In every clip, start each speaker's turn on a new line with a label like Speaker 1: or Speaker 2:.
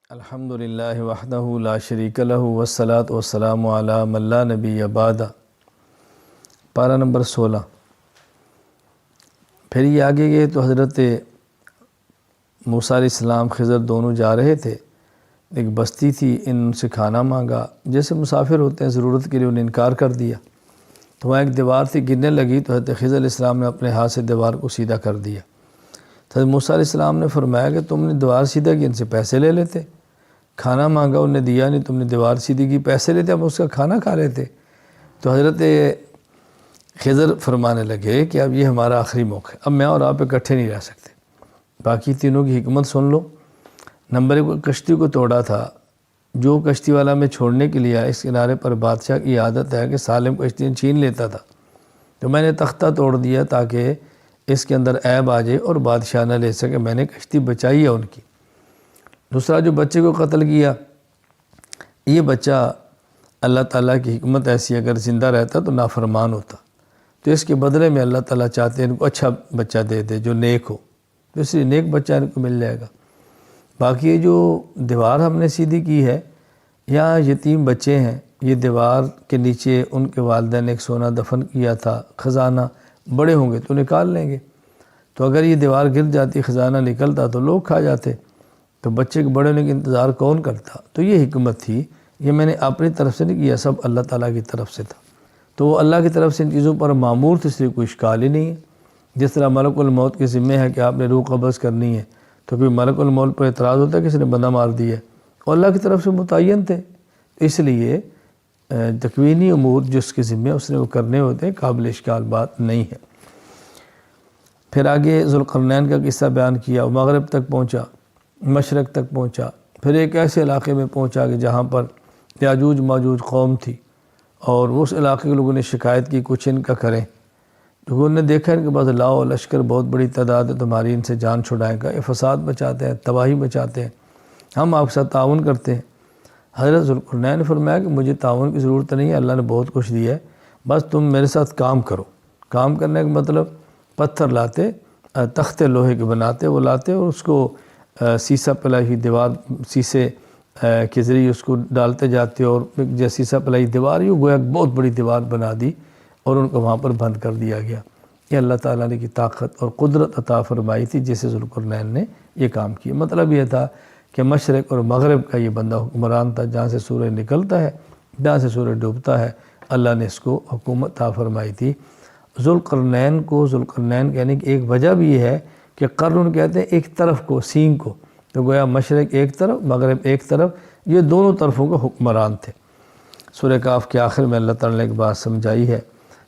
Speaker 1: الحمدللہ وحدہ لا شریک لہ والصلاۃ والسلام علی من لا نبی بعد۔ پارہ نمبر 16۔ پھر یہ آگے گئے تو حضرت موسیٰ علیہ السلام خضر دونوں جا رہے تھے، ایک بستی تھی، ان سے کھانا مانگا، جیسے مسافر ہوتے ہیں ضرورت کے لیے انہیں انکار کر دیا، تو وہاں ایک دیوار تھی، گرنے لگی تو حضرت خضر علیہ السلام نے اپنے ہاتھ سے دیوار کو سیدھا کر دیا۔ حضرت موسیٰ علیہ السلام نے فرمایا کہ تم نے دیوار سیدھا کی، ان سے پیسے لے لیتے، کھانا مانگا انہیں دیا نہیں، تم نے دیوار سیدھی کی، پیسے لیتے اب اس کا کھانا کھا لیتے۔ تو حضرت خضر فرمانے لگے کہ اب یہ ہمارا آخری موقع ہے، اب میں اور آپ اکٹھے نہیں رہ سکتے۔ باقی تینوں کی حکمت سن لو۔ نمبر 1، کشتی کو توڑا تھا، جو کشتی والا میں چھوڑنے کے لیے اس کنارے پر بادشاہ کی عادت ہے کہ سالم کشتی چھین لیتا تھا، تو میں نے تختہ توڑ دیا تاکہ اس کے اندر عیب آ جائے اور بادشاہ نہ لے سکے، میں نے کشتی بچائی ہے ان کی۔ دوسرا، جو بچے کو قتل کیا، یہ بچہ اللہ تعالیٰ کی حکمت ایسی، اگر زندہ رہتا تو نافرمان ہوتا، تو اس کے بدلے میں اللہ تعالیٰ چاہتے ہیں ان کو اچھا بچہ دے دے جو نیک ہو، تو اس لیے نیک بچہ ان کو مل جائے گا۔ باقی یہ جو دیوار ہم نے سیدھی کی ہے، یہاں یتیم بچے ہیں، یہ دیوار کے نیچے ان کے والدین نے ایک سونا دفن کیا تھا، خزانہ، بڑے ہوں گے تو نکال لیں گے، تو اگر یہ دیوار گر جاتی، خزانہ نکلتا تو لوگ کھا جاتے، تو بچے کے بڑے ہونے کا انتظار کون کرتا؟ تو یہ حکمت تھی، یہ میں نے اپنی طرف سے نہیں کیا، سب اللہ تعالیٰ کی طرف سے تھا، تو وہ اللہ کی طرف سے ان چیزوں پر معمور تھے، اس لیے کوئی اشکال ہی نہیں ہے۔ جس طرح ملک الموت کے ذمہ ہے کہ آپ نے روح قبض کرنی ہے، تو کوئی ملک الموت پر اعتراض ہوتا ہے کہ کسی نے بندہ مار دیا ہے، اور اللہ کی طرف سے متعین تھے، اس لیے تکوینی امور جس کے ذمہ اس نے وہ کرنے ہوتے ہیں، قابل اشکال بات نہیں ہے۔ پھر آگے ذوالقرنین کا قصہ بیان کیا، وہ مغرب تک پہنچا، مشرق تک پہنچا، پھر ایک ایسے علاقے میں پہنچا کہ جہاں پر یاجوج ماجوج قوم تھی، اور اس علاقے کے لوگوں نے شکایت کی کچھ ان کا کریں، تو انہوں نے دیکھا ان کے پاس لاؤ لشکر بہت بڑی تعداد ہے، تمہاری ان سے جان چھڑائے گا، یہ فساد بچاتے ہیں، تباہی بچاتے ہیں، ہم آپ کے ساتھ تعاون کرتے ہیں۔ حضرت ذوالقرنین نے فرمایا کہ مجھے تعاون کی ضرورت نہیں ہے، اللہ نے بہت کچھ دیا ہے، بس تم میرے ساتھ کام کرو۔ کام کرنے کا مطلب پتھر لاتے، تختے لوہے کے بناتے، وہ لاتے اور اس کو سیسہ پلائی ہوئی دیوار، سیسے کے ذریعے اس کو ڈالتے جاتے، اور جیسے سیسہ پلائی دیوار ہی گویا بہت بڑی دیوار بنا دی اور ان کو وہاں پر بند کر دیا گیا۔ یہ اللہ تعالیٰ نے کی طاقت اور قدرت عطا فرمائی تھی جس سے ذوالقرنین نے یہ کام کیا۔ مطلب یہ تھا کہ مشرق اور مغرب کا یہ بندہ حکمران تھا، جہاں سے سورج نکلتا ہے جہاں سے سورج ڈوبتا ہے، اللہ نے اس کو حکومت عطا فرمائی تھی۔ ذوالقرنین کو ذوالقرنین کہنے کی ایک وجہ بھی یہ ہے کہ قرن کہتے ہیں ایک طرف کو، سینگ کو، تو گویا مشرق ایک طرف مغرب ایک طرف، یہ دونوں طرفوں کے حکمران تھے۔ سورہ کہف کے آخر میں اللہ تعالیٰ نے ایک بات سمجھائی ہے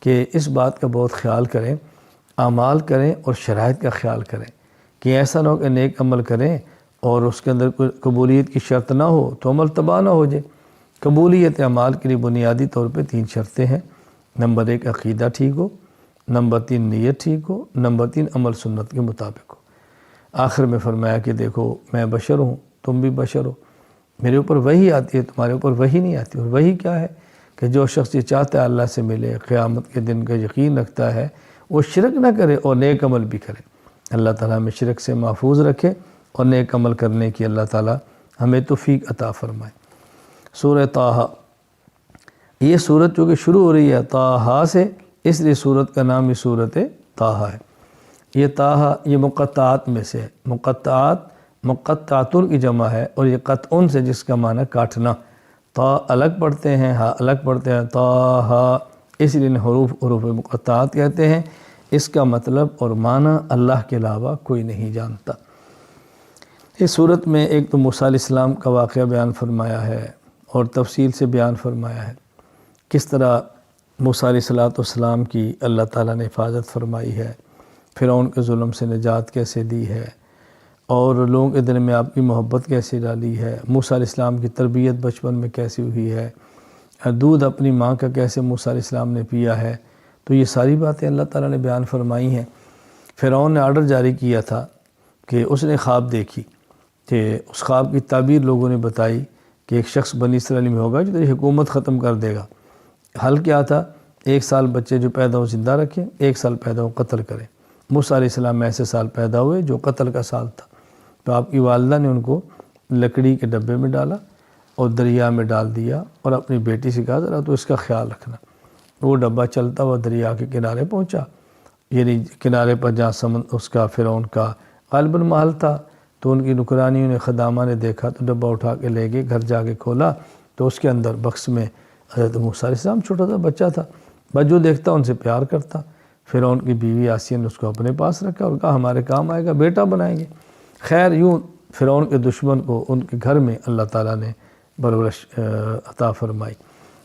Speaker 1: کہ اس بات کا بہت خیال کریں، اعمال کریں اور شرائط کا خیال کریں، کہ ایسا نہ ہو کہ نیک عمل کریں اور اس کے اندر کوئی قبولیت کی شرط نہ ہو تو عمل تباہ نہ ہو جائے۔ قبولیت اعمال کے لیے بنیادی طور پہ 3 شرطیں ہیں۔ نمبر 1، عقیدہ ٹھیک ہو، نمبر 3، نیت ٹھیک ہو، نمبر 3، عمل سنت کے مطابق ہو۔ آخر میں فرمایا کہ دیکھو میں بشر ہوں، تم بھی بشر ہو، میرے اوپر وحی آتی ہے، تمہارے اوپر وحی نہیں آتی، اور وحی کیا ہے کہ جو شخص یہ چاہتا ہے اللہ سے ملے، قیامت کے دن کا یقین رکھتا ہے، وہ شرک نہ کرے اور نیک عمل بھی کرے۔ اللہ تعالیٰ ہمیں شرک سے محفوظ رکھے اور نیک عمل کرنے کی اللہ تعالیٰ ہمیں توفیق عطا فرمائے۔ سورہ طٰہٰ، یہ سورت چونکہ شروع ہو رہی ہے طٰہٰ سے، اس لیے سورت کا نام یہ سورت طٰہٰ ہے۔ یہ طٰہٰ یہ مقطعات میں سے ہے، مقطعاتن کی جمع ہے، اور یہ قطعن سے جس کا معنی کاٹنا، طا الگ پڑھتے ہیں، ہا الگ پڑھتے ہیں، طٰہٰ، اس لیے حروف مقطعات کہتے ہیں۔ اس کا مطلب اور معنی اللہ کے علاوہ کوئی نہیں جانتا۔ اس صورت میں ایک تو موسیٰ علیہ السلام کا واقعہ بیان فرمایا ہے اور تفصیل سے بیان فرمایا ہے، کس طرح موسیٰ علیہ السلام کی اللہ تعالیٰ نے حفاظت فرمائی ہے، فرعون کے ظلم سے نجات کیسے دی ہے، اور لوگوں کے دل میں آپ کی محبت کیسے ڈالی ہے، موسیٰ علیہ السلام کی تربیت بچپن میں کیسی ہوئی ہے، دودھ اپنی ماں کا کیسے موسیٰ علیہ السلام نے پیا ہے، تو یہ ساری باتیں اللہ تعالیٰ نے بیان فرمائی ہیں۔ فرعون نے آرڈر جاری کیا تھا کہ اس نے خواب دیکھی کہ اس خواب کی تعبیر لوگوں نے بتائی کہ ایک شخص بنی اسرائیل میں ہوگا جو تیری حکومت ختم کر دے گا۔ حل کیا تھا؟ 1 سال بچے جو پیدا ہو زندہ رکھیں، 1 سال پیدا ہو قتل کریں۔ موسیٰ علیہ السلام ایسے سال پیدا ہوئے جو قتل کا سال تھا، تو آپ کی والدہ نے ان کو لکڑی کے ڈبے میں ڈالا اور دریا میں ڈال دیا، اور اپنی بیٹی سے کہا ذرا تو اس کا خیال رکھنا۔ وہ ڈبہ چلتا ہوا دریا کے کنارے پہنچا، یعنی کنارے پر جہاں اس کا فرعون کا غالباً محل تھا، تو ان کی نوکرانیوں نے، خدامہ نے دیکھا تو ڈبہ اٹھا کے لے گئے، گھر جا کے کھولا تو اس کے اندر بکس میں حضرت موسیٰ علیہ السلام، چھوٹا سا بچہ تھا، بس جو دیکھتا ان سے پیار کرتا۔ فرعون کی بیوی آسیہ نے اس کو اپنے پاس رکھا اور کہا ہمارے کام آئے گا، بیٹا بنائیں گے۔ خیر یوں فرعون کے دشمن کو ان کے گھر میں اللہ تعالیٰ نے پرورش عطا فرمائی۔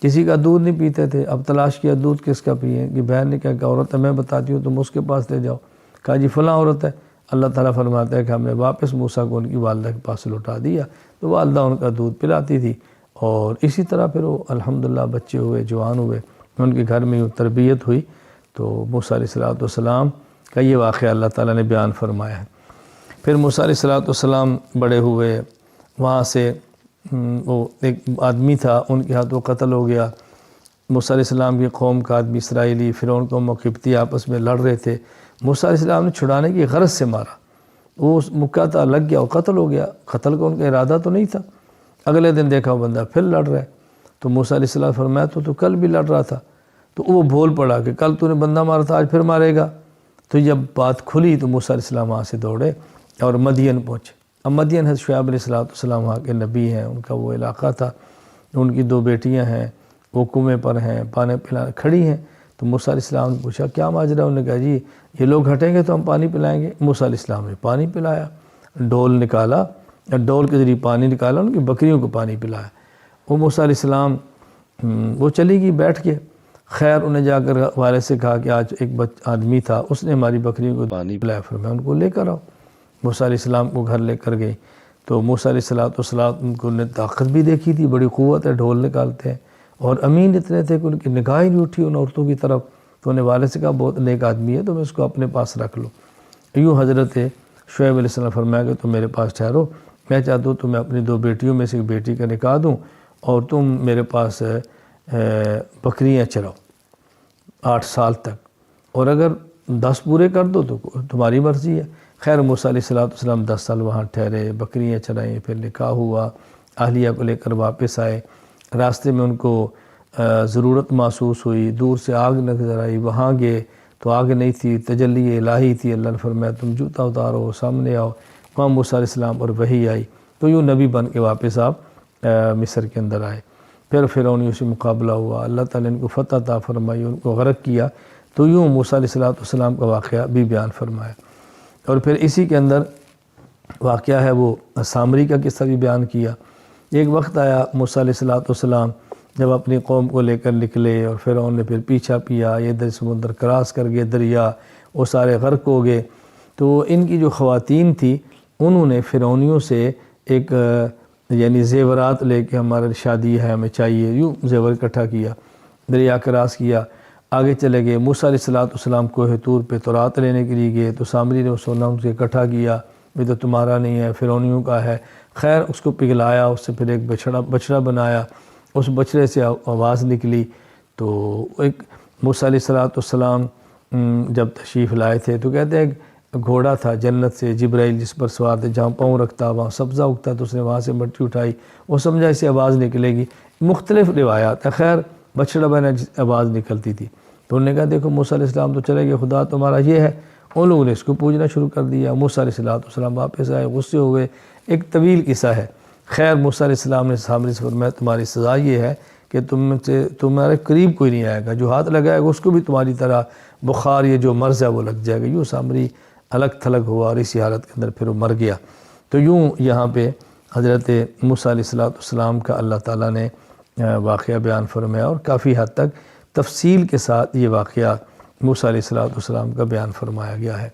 Speaker 1: کسی کا دودھ نہیں پیتے تھے، اب تلاش کیا دودھ کس کا پئیں کہ بہن نے کہا کہ عورت ہے، میں بتاتی ہوں تم اس کے پاس لے جاؤ، کہا جی فلاں عورت ہے۔ اللہ تعالیٰ فرماتا ہے کہ ہم نے واپس موسیٰ کو ان کی والدہ کے پاس لوٹا دیا، تو والدہ ان کا دودھ پلاتی تھی، اور اسی طرح پھر وہ الحمدللہ بچے ہوئے، جوان ہوئے، ان کے گھر میں تربیت ہوئی۔ تو موسیٰ علیہ السلام کا یہ واقعہ اللہ تعالیٰ نے بیان فرمایا ہے۔ پھر موسیٰ علیہ السلام بڑے ہوئے، وہاں سے وہ ایک آدمی تھا، ان کے ہاتھ وہ قتل ہو گیا۔ موسیٰ علیہ السلام کی قوم کا آدمی اسرائیلی، فرعون قوم و قبطی آپس میں لڑ رہے تھے، موسیٰ علیہ السلام نے چھڑانے کی غرض سے مارا، وہ مکہ تھا، لگ گیا، وہ قتل ہو گیا۔ قتل کا ان کا ارادہ تو نہیں تھا۔ اگلے دن دیکھا وہ بندہ پھر لڑ رہا ہے، تو موسیٰ علیہ السلام فرمایا تو کل بھی لڑ رہا تھا، تو وہ بھول پڑا کہ کل تو نے بندہ مارا تھا، آج پھر مارے گا۔ تو جب بات کھلی تو موسیٰ علیہ السلام وہاں سے دوڑے اور مدین پہنچے۔ اب مدین حضرت شعیب علیہ السلام وہاں کے نبی ہیں، ان کا وہ علاقہ تھا، ان کی 2 بیٹیاں ہیں، وہ کنویں پر ہیں، پانی پلانے کھڑی ہیں۔ تو موسیٰ علیہ السلام نے پوچھا کیا ماجرا؟ انہوں نے کہا جی یہ لوگ ہٹیں گے تو ہم پانی پلائیں گے۔ موسیٰ علیہ السلام نے پانی پلایا، ڈول نکالا، ڈول کے ذریعے پانی نکالا، ان کی بکریوں کو پانی پلایا۔ وہ موسیٰ علیہ السلام وہ چلی گئی بیٹھ کے۔ خیر انہیں جا کر والد سے کہا کہ آج ایک آدمی تھا، اس نے ہماری بکریوں کو پانی پلایا، فرمایا ان کو لے کر آؤ۔ موسیٰ علیہ السلام کو گھر لے کر گئی تو موسیٰ علیہ السلام ان کو نے طاقت بھی دیکھی تھی، بڑی قوت ہے، ڈھول نکالتے ہیں، اور امین اتنے تھے کہ ان کی نگاہ ہی نہیں اٹھی ان عورتوں کی طرف۔ تو انہیں والد سے کہا بہت نیک آدمی ہے، تو میں اس کو اپنے پاس رکھ لوں۔ یوں حضرت شعیب علیہ السلام فرمایا کہ تم میرے پاس ٹھہرو، میں چاہتا ہوں تمہیں اپنی 2 بیٹیوں میں سے ایک بیٹی کا نکاح دوں اور تم میرے پاس بکریاں چراؤ 8 سال تک، اور اگر 10 پورے کر دو تو تمہاری مرضی ہے۔ خیر موسیٰ علیہ السلام 10 سال وہاں ٹھہرے، بکریاں چرائیں، پھر نکاح ہوا، اہلیہ کو لے کر واپس آئے۔ راستے میں ان کو ضرورت محسوس ہوئی، دور سے آگ نظر آئی، وہاں گئے تو آگ نہیں تھی، تجلی الہی تھی۔ اللہ نے فرمایا تم جوتا اتارو، سامنے آؤ، وہاں موسیٰ علیہ السلام اور وحی آئی، تو یوں نبی بن کے واپس آپ مصر کے اندر آئے۔ پھر فرعونیوں سے مقابلہ ہوا، اللہ تعالیٰ نے ان کو فتح عطا فرمائی، ان کو غرق کیا۔ تو یوں موسیٰ علیہ السلام کا واقعہ بھی بیان فرمایا۔ اور پھر اسی کے اندر واقعہ ہے وہ سامری کا قصہ بھی بیان کیا۔ ایک وقت آیا موسیٰ علیہ السلام جب اپنی قوم کو لے کر نکلے، اور فرعون نے پھر پیچھا کیا، یہ ادھر سمندر کراس کر گئے دریا، وہ سارے غرق ہو گئے۔ تو ان کی جو خواتین تھی انہوں نے فرعونیوں سے ایک یعنی زیورات لے کے ہمارے شادی ہے ہمیں چاہیے، یوں زیور اکٹھا کیا، دریا کراس کیا، آگے چلے گئے۔ موسیٰ علیہ السلام کوہ طور پہ تورات لینے کے لیے گئے، تو سامری نے وہ سونا ان سے اکٹھا کیا، یہ تو تمہارا نہیں ہے، فرعونیوں کا ہے۔ خیر اس کو پگھلایا، اس سے پھر ایک بچڑا بنایا، اس بچڑے سے آواز نکلی۔ تو ایک موسیٰ علیہ السلام جب تشریف لائے تھے تو کہتے ہیں گھوڑا تھا جنت سے، جبرائیل جس پر سوار تھے، جہاں پاؤں رکھتا وہاں سبزہ اگتا، تو اس نے وہاں سے مٹی اٹھائی، وہ سمجھا اسے آواز نکلے گی، مختلف روایات ہیں۔ خیر بچڑا بنا آواز نکلتی تھی، تو انہوں نے کہا دیکھو موسیٰ علیہ السلام تو چلے گئے، خدا تمہارا یہ ہے۔ ان لوگوں نے اس کو پوجنا شروع کر دیا۔ موسیٰ علیہ السلام واپس آئے، غصے ہوئے، ایک طویل قصہ ہے۔ خیر موسیٰ علیہ السلام نے سامری سے فرمایا تمہاری سزا یہ ہے کہ تمہارے قریب کوئی نہیں آئے گا، جو ہاتھ لگائے گا اس کو بھی تمہاری طرح بخار یہ جو مرض ہے وہ لگ جائے گا۔ یوں سامری الگ تھلگ ہوا، اور اسی حالت کے اندر پھر وہ مر گیا۔ تو یوں یہاں پہ حضرت موسیٰ علیہ السلام کا اللہ تعالیٰ نے واقعہ بیان فرمایا، اور کافی حد تک تفصیل کے ساتھ یہ واقعہ موسیٰ علیہ السلام کا بیان فرمایا گیا ہے۔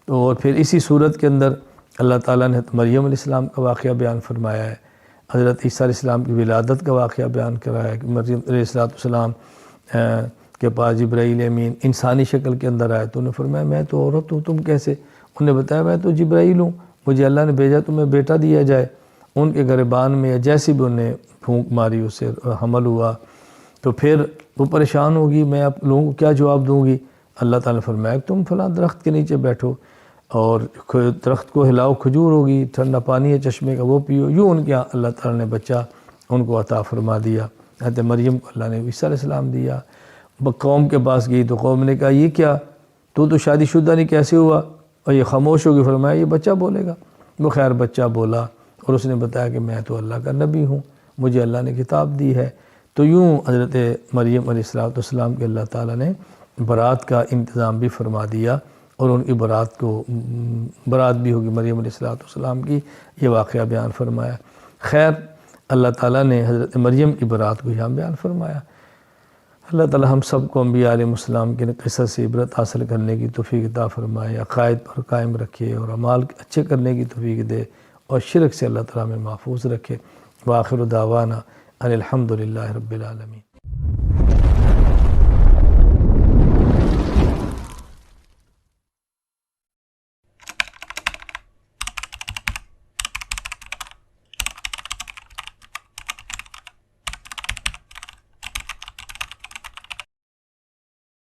Speaker 1: تو اور پھر اسی صورت کے اندر اللہ تعالیٰ نے مریم علیہ السلام کا واقعہ بیان فرمایا ہے، حضرت عیسیٰ علیہ السلام کی ولادت کا واقعہ بیان کرایا ہے کہ مریم علیہ السلام کے پاس جبرائیل امین انسانی شکل کے اندر آئے، تو انہوں نے فرمایا میں تو عورت ہوں، تم کیسے؟ انہوں نے بتایا میں تو جبرائیل ہوں، مجھے اللہ نے بھیجا تمہیں بیٹا دیا جائے۔ ان کے گریبان میں جیسی بھی انہیں پھونک ماری اس سے حمل ہوا۔ تو پھر وہ پریشان ہوگی، میں آپ لوگوں کو کیا جواب دوں گی؟ اللہ تعالیٰ نے فرمایا تم فلاں درخت کے نیچے بیٹھو، اور درخت کو ہلاؤ کھجور ہوگی، ٹھنڈا پانی ہے چشمے کا وہ پیو، یوں ان کے یہاں اللہ تعالیٰ نے بچہ ان کو عطا فرما دیا۔ حضرت مریم کو اللہ نے عیسیٰ علیہ السلام دیا۔ قوم کے پاس گئی تو قوم نے کہا یہ کیا، تو شادی شدہ نہیں، کیسے ہوا؟ اور یہ خاموش ہو گئی، فرمایا یہ بچہ بولے گا۔ وہ خیر بچہ بولا اور اس نے بتایا کہ میں تو اللہ کا نبی ہوں، مجھے اللہ نے کتاب دی ہے۔ تو یوں حضرت مریم علیہ السلام کے اللہ تعالیٰ نے برات کا انتظام بھی فرما دیا، اور ان کی برات بھی ہوگی مریم علیہ السلام کی، یہ واقعہ بیان فرمایا۔ خیر اللہ تعالیٰ نے حضرت مریم کی برات کو یہاں بیان فرمایا۔ اللہ تعالیٰ ہم سب کو انبیاء علیہ السلام کے قصص سے عبرت حاصل کرنے کی توفیق عطا فرمائے، عقائد پر قائم رکھے اور اعمال اچھے کرنے کی توفیق دے، اور شرک سے اللہ تعالیٰ میں محفوظ رکھے۔ وآخر دعوانا ان الحمد للہ رب العالمین۔